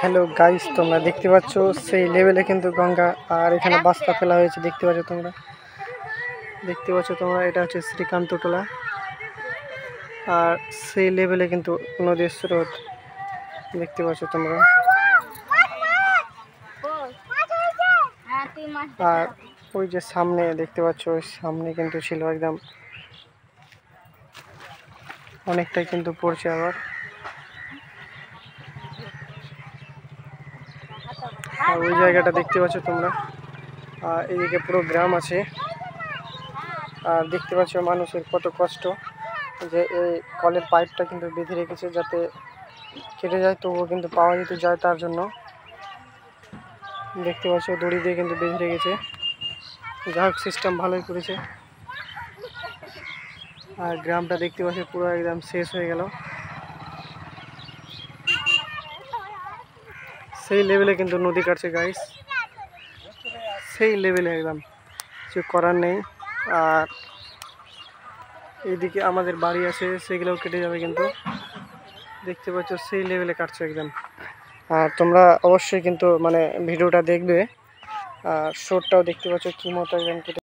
Hello guys, তোমরা দেখতে পাচ্ছ সেই লেভেলে কিন্তু গঙ্গা, আর এখানে বাস্তা ফেলা হয়েছে। দেখতে পাচ্ছ তোমরা এটা হচ্ছে শ্রীকান্ত টোলা। আর সেই লেভেলে কিন্তু নদীর স্রোত দেখতে পাচ্ছ তোমরা। আর ওই যে সামনে দেখতে পাচ্ছ, ওই সামনে কিন্তু ছিল একদম অনেকটাই কিন্তু পড়ছে। আবার আর ওই জায়গাটা দেখতে পাচ্ছ তোমরা। আর এইদিকে পুরো গ্রাম আছে। আর দেখতে পাচ্ছ মানুষের কত কষ্ট, যে এই কলের পাইপটা কিন্তু বেঁধে রেখেছে যাতে কেটে যায়, তবুও কিন্তু পাওয়া যেতে যায়। তার জন্য দেখতে পাচ্ছ দড়ি দিয়ে কিন্তু বেঁধে রেখেছে। যা হোক, সিস্টেম ভালোই করেছে। আর গ্রামটা দেখতে পাচ্ছ পুরো একদম শেষ হয়ে গেল। সেই লেভেলে কিন্তু নদী কাটছে গাইস, সেই লেভেলে একদম কিছু করার নেই। আর এইদিকে আমাদের বাড়ি আছে, সেগুলোও কেটে যাবে কিন্তু। দেখতে পাচ্ছ সেই লেভেলে কাটছে একদম। আর তোমরা অবশ্যই কিন্তু মানে ভিডিওটা দেখবে। আর শোটটাও দেখতে পাচ্ছ কি মতো একদম কেটে